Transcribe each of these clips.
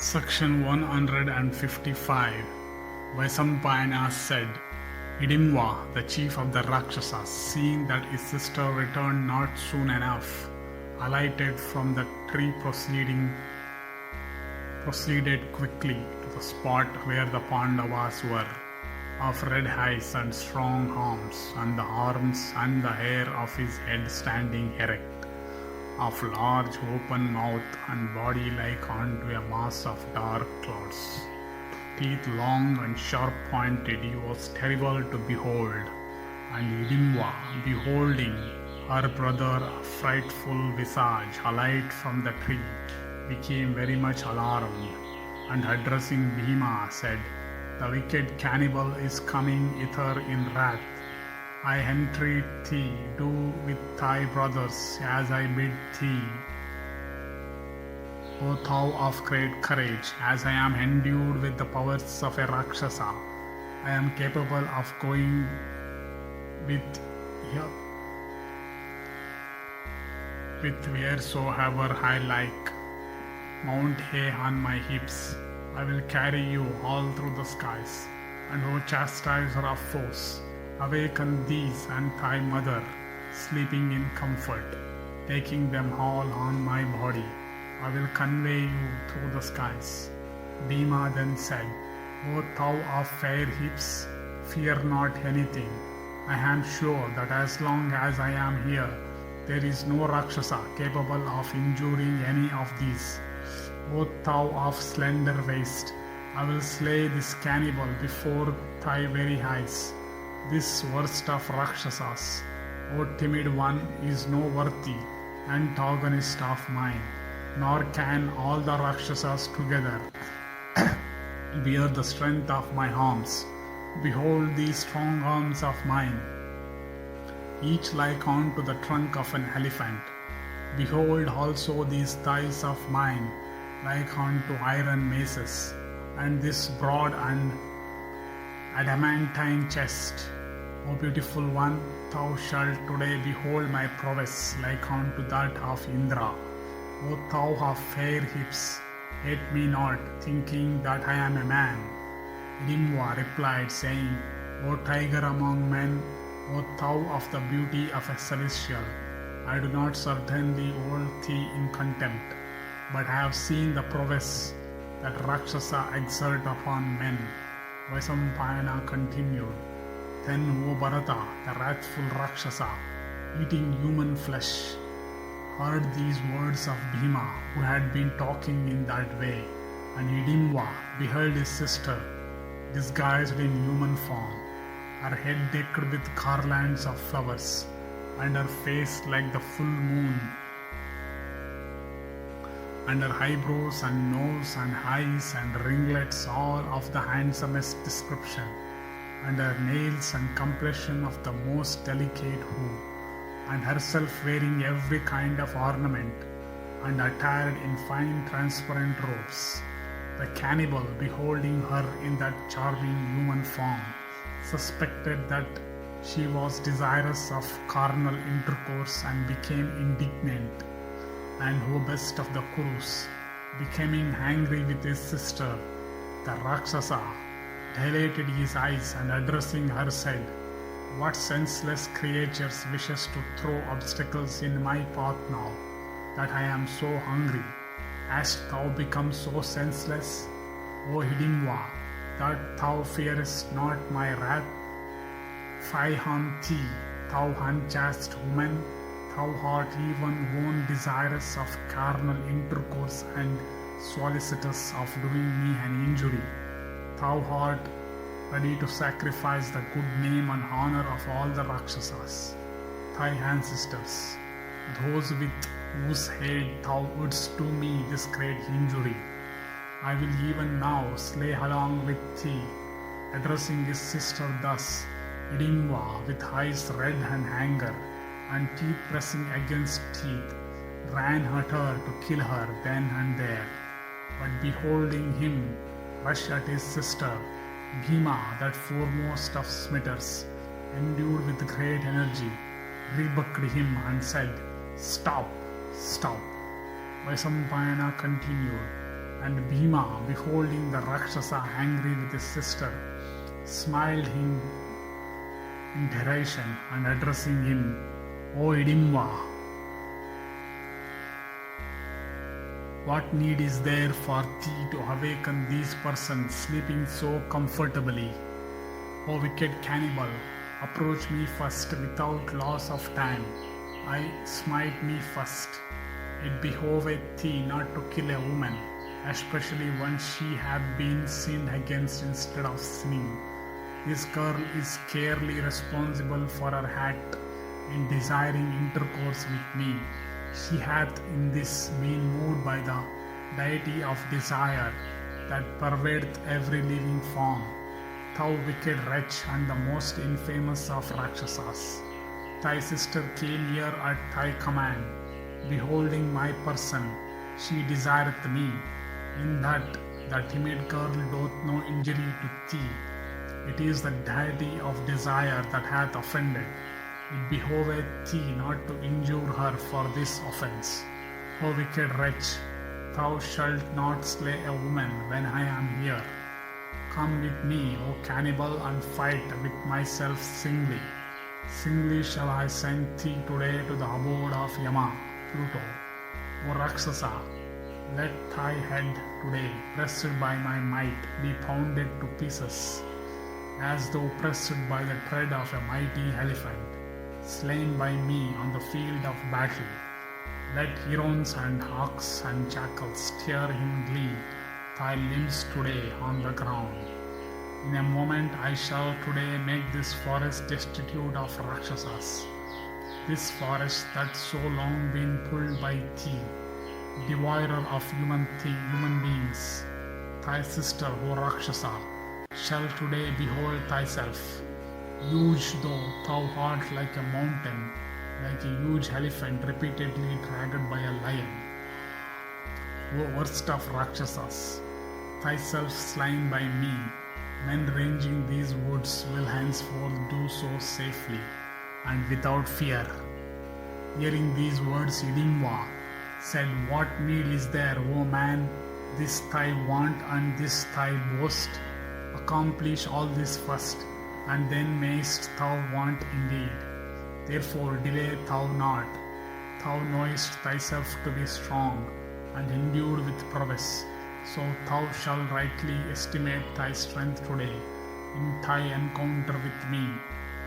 Section 155. Vaisampayana said, Hidimva, the chief of the Rakshasas, seeing that his sister returned not soon enough, alighted from the tree proceeded quickly to the spot where the Pandavas were, of red eyes and strong arms, and the arms and the hair of his head standing erect, of large open mouth and body like unto a mass of dark clouds. Teeth long and sharp pointed, he was terrible to behold. And Hidimva, beholding her brother, a frightful visage, alight from the tree, became very much alarmed, and addressing Bhima said, The wicked cannibal is coming hither in wrath. I entreat thee, do with thy brothers as I bid thee. O thou of great courage, as I am endued with the powers of a Rakshasa, I am capable of going with wheresoever I like. Mount hay on my hips, I will carry you all through the skies. And O chastiser of foes, awaken these and thy mother, sleeping in comfort, taking them all on my body. I will convey you through the skies. Bhima then said, O thou of fair hips, fear not anything. I am sure that as long as I am here, there is no Rakshasa capable of injuring any of these. O thou of slender waist, I will slay this cannibal before thy very eyes. This worst of Rakshasas, O timid one, is no worthy antagonist of mine, nor can all the Rakshasas together bear the strength of my arms. Behold these strong arms of mine, each like unto the trunk of an elephant. Behold also these thighs of mine, like unto iron maces, and this broad and adamantine chest. O beautiful one, thou shalt today behold my prowess like unto that of Indra. O thou of fair hips, hate me not, thinking that I am a man. Hidimva replied, saying, O tiger among men, O thou of the beauty of a celestial, I do not certainly hold thee in contempt, but I have seen the prowess that Rakshasa exert upon men. Vaisampayana continued, Then O Bharata, the wrathful Rakshasa, eating human flesh, heard these words of Bhima, who had been talking in that way, and Hidimva beheld his sister, disguised in human form, her head decked with garlands of flowers, and her face like the full moon, and her eyebrows and nose and eyes and ringlets all of the handsomest description, and her nails and complexion of the most delicate hue, and herself wearing every kind of ornament, and attired in fine transparent robes. The cannibal, beholding her in that charming human form, suspected that she was desirous of carnal intercourse and became indignant. And O best of the Kurus, becoming angry with his sister, the Rakshasa dilated his eyes and addressing her said, What senseless creatures wishes to throw obstacles in my path now that I am so hungry? Hast thou become so senseless, O Hidimva, that thou fearest not my wrath? Fie on thee, thou unchaste woman, thou art even one desirous of carnal intercourse and solicitous of doing me an injury. Thou art ready to sacrifice the good name and honor of all the Rakshasas, thy ancestors, those with whose head thou wouldst do me this great injury. I will even now slay along with thee. Addressing his sister thus, Hidimva, with eyes red and anger, and teeth pressing against teeth, ran at her to kill her then and there. But beholding him rush at his sister, Bhima, that foremost of smitters, endued with great energy, rebuked him and said, Stop, stop. Vaisampayana continued, And Bhima, beholding the Rakshasa angry with his sister, smiled him in derision and addressing him, O Hidimva, what need is there for thee to awaken these persons sleeping so comfortably? O wicked cannibal, approach me first without loss of time. I smite me first. It behoveth thee not to kill a woman, especially when she hath been sinned against instead of sinning. This girl is scarcely responsible for her act in desiring intercourse with me. She hath in this been moved by the deity of desire that pervadeth every living form. Thou wicked wretch and the most infamous of Rakshasas, thy sister came here at thy command. Beholding my person, she desireth me, in that the timid girl doth no injury to thee. It is the deity of desire that hath offended. It behoveth thee not to injure her for this offence. O wicked wretch, thou shalt not slay a woman when I am here. Come with me, O cannibal, and fight with myself singly. Singly shall I send thee today to the abode of Yama, Pluto. O Rakshasa, let thy head today, pressed by my might, be pounded to pieces, as though pressed by the tread of a mighty elephant, slain by me on the field of battle. Let herons and hawks and jackals tear in glee thy limbs today on the ground. In a moment I shall today make this forest destitute of Rakshasas, this forest that so long been pulled by thee, devourer of human beings. Thy sister, O Rakshasa, shall today behold thyself, huge though thou art like a mountain, like a huge elephant repeatedly dragged by a lion. O worst of Rakshasas, thyself slain by me, men ranging these woods will henceforth do so safely and without fear. Hearing these words, Hidimva said, What need is there, O man, this thy want and this thy boast? Accomplish all this first, and then mayst thou want indeed. Therefore delay thou not. Thou knowest thyself to be strong and endued with prowess, so thou shalt rightly estimate thy strength today in thy encounter with me.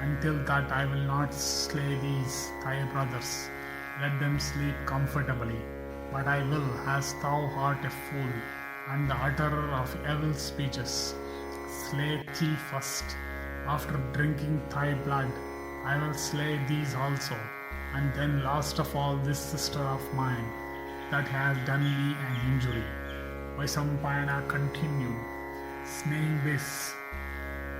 Until that I will not slay these thy brothers. Let them sleep comfortably. But I will, as thou art a fool and the utterer of evil speeches, slay thee first. After drinking thy blood, I will slay these also, and then last of all this sister of mine that has done me an injury. Vaisampayana continued, saying this,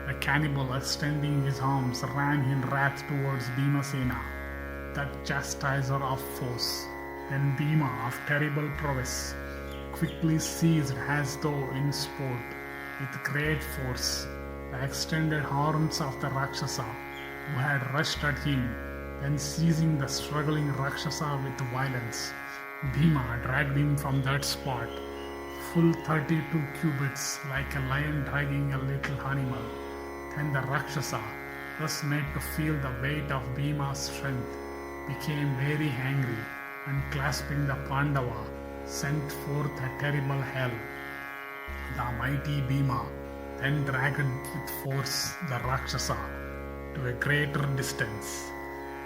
the cannibal, extending his arms, ran in wrath towards Bhimasena, that chastiser of foes. Then Bhima, of terrible prowess, quickly seized as though in sport, with great force, the extended horns of the Rakshasa, who had rushed at him. Then seizing the struggling Rakshasa with violence, Bhima dragged him from that spot, full 32 cubits, like a lion dragging a little animal. Then the Rakshasa, thus made to feel the weight of Bhima's strength, became very angry, and clasping the Pandava, sent forth a terrible hell. The mighty Bhima then dragged with force the Rakshasa to a greater distance,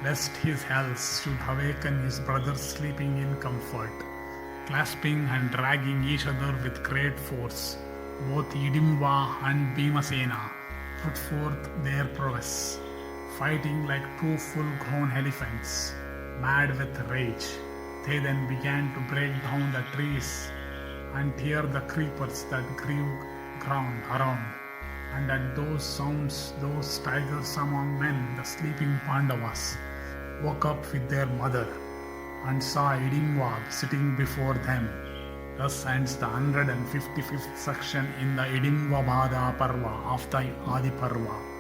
lest his hells should awaken his brothers sleeping in comfort. Clasping and dragging each other with great force, both Hidimva and Bhimasena put forth their prowess, fighting like two full-grown elephants, mad with rage. They then began to break down the trees and tear the creepers that grew ground around. And at those sounds, those tigers among men, the sleeping Pandavas, woke up with their mother and saw Hidimva sitting before them. Thus ends the 155th section in the Hidimva Badha Parva of the Adi Parva.